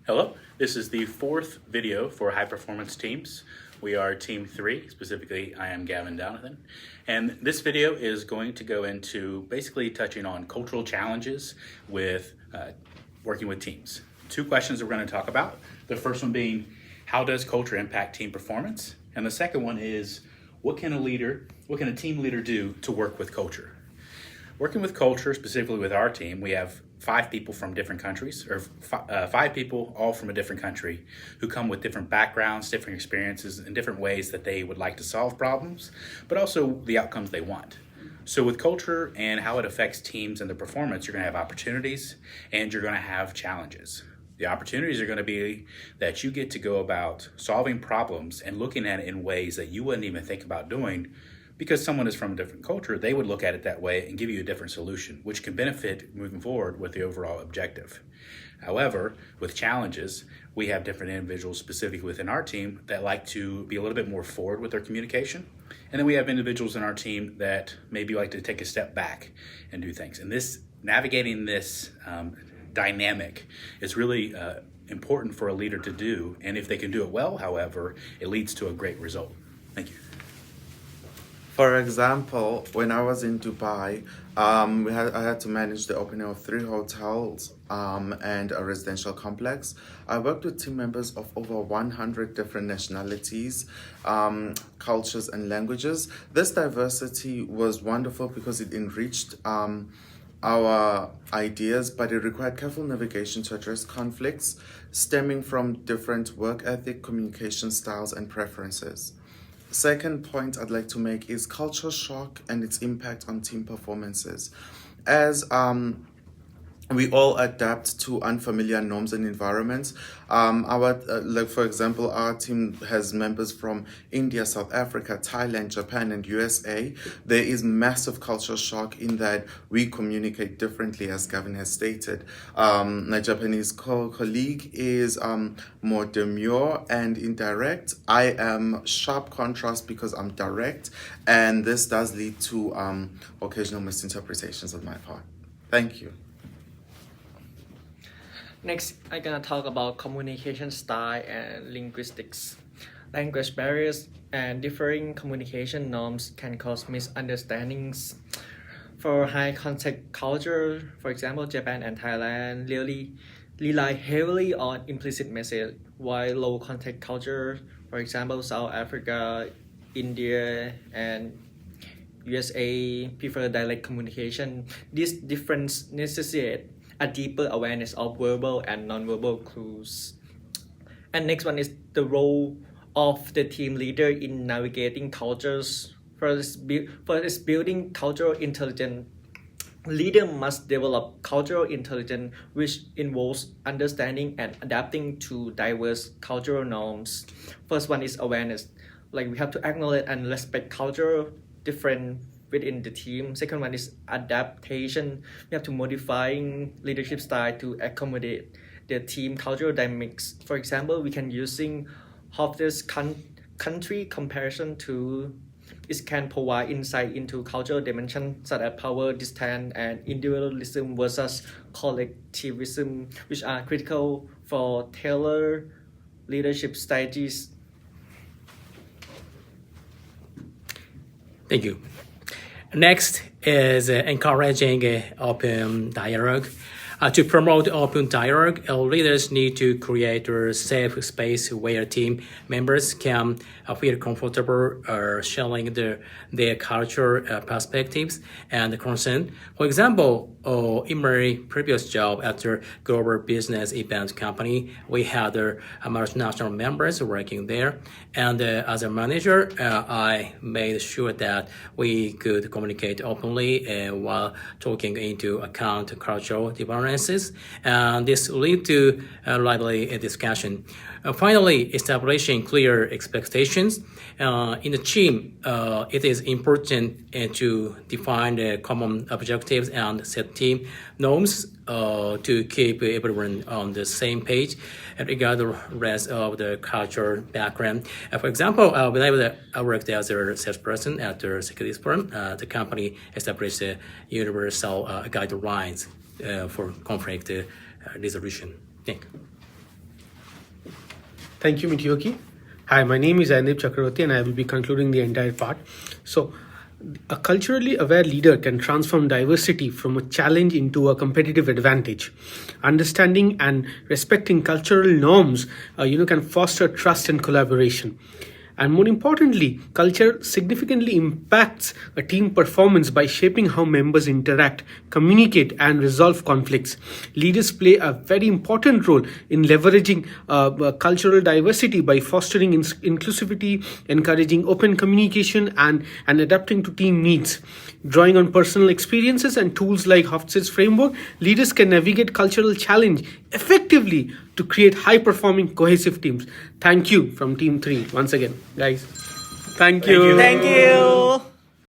Hello, this is the fourth video for high performance teams. We are team 3, specifically I am Gavin Downathan. And this video is going to go into basically touching on cultural challenges with working with teams. 2 questions we're going to talk about. The first one being, how does culture impact team performance? And the second one is, what can a team leader do to work with culture? Working with culture, specifically with our team, we have 5 people from different countries, or 5 people all from a different country who come with different backgrounds, different experiences, and different ways that they would like to solve problems, but also the outcomes they want. So with culture and how it affects teams and the performance, you're going to have opportunities and you're going to have challenges. The opportunities are going to be that you get to go about solving problems and looking at it in ways that you wouldn't even think about doing. Because someone is from a different culture, they would look at it that way and give you a different solution, which can benefit moving forward with the overall objective. However, with challenges, we have different individuals specifically within our team that like to be a little bit more forward with their communication. And then we have individuals in our team that maybe like to take a step back and do things. And navigating this dynamic is really important for a leader to do. And if they can do it well, however, it leads to a great result. Thank you. For example, when I was in Dubai, I had to manage the opening of 3 hotels and a residential complex. I worked with team members of over 100 different nationalities, cultures, and languages. This diversity was wonderful because it enriched our ideas, but it required careful navigation to address conflicts stemming from different work ethic, communication styles, and preferences. Second point I'd like to make is culture shock and its impact on team performances. As we all adapt to unfamiliar norms and environments. For example, our team has members from India, South Africa, Thailand, Japan, and USA. There is massive culture shock in that we communicate differently, as Gavin has stated. My Japanese colleague is more demure and indirect. I am sharp contrast because I'm direct, and this does lead to occasional misinterpretations on my part. Thank you. Next, I'm gonna talk about communication style and linguistics. Language barriers and differing communication norms can cause misunderstandings. For high contact culture, for example, Japan and Thailand really rely heavily on implicit message, while low contact culture, for example, South Africa, India, and USA prefer direct communication. This difference necessitates a deeper awareness of verbal and non-verbal clues. And next one is the role of the team leader in navigating cultures. First, building cultural intelligence. Leader must develop cultural intelligence, which involves understanding and adapting to diverse cultural norms. First one is awareness. We have to acknowledge and respect cultural difference within the team. Second one is adaptation. We have to modifying leadership style to accommodate the team cultural dynamics. For example, we can using Hofstede's country comparison tool. It can provide insight into cultural dimensions such as power, distance, and individualism versus collectivism, which are critical for tailored leadership strategies. Thank you. Next is encouraging open dialogue. To promote open dialogue, leaders need to create a safe space where team members can feel comfortable sharing their cultural perspectives and concern. For example, in my previous job at a global business event company, we had multinational members working there. And as a manager, I made sure that we could communicate openly while taking into account cultural differences. And this lead to a lively discussion. Finally, establishing clear expectations. In the team, it is important to define common objectives and set team norms to keep everyone on the same page regardless of the cultural background. For example, when I worked as a salesperson at a securities firm, the company established universal guidelines for conflict resolution. Thank you. Thank you, Mitioki. Hi, my name is Anip Chakravarti and I will be concluding the entire part. So, a culturally aware leader can transform diversity from a challenge into a competitive advantage. Understanding and respecting cultural norms, can foster trust and collaboration. And more importantly, culture significantly impacts a team performance by shaping how members interact, communicate, and resolve conflicts. Leaders play a very important role in leveraging cultural diversity by fostering inclusivity, encouraging open communication, and adapting to team needs. Drawing on personal experiences and tools like Hofstede's framework, leaders can navigate cultural challenge effectively to create high-performing, cohesive teams. Thank you from Team 3 once again, guys. Thank you. Thank you.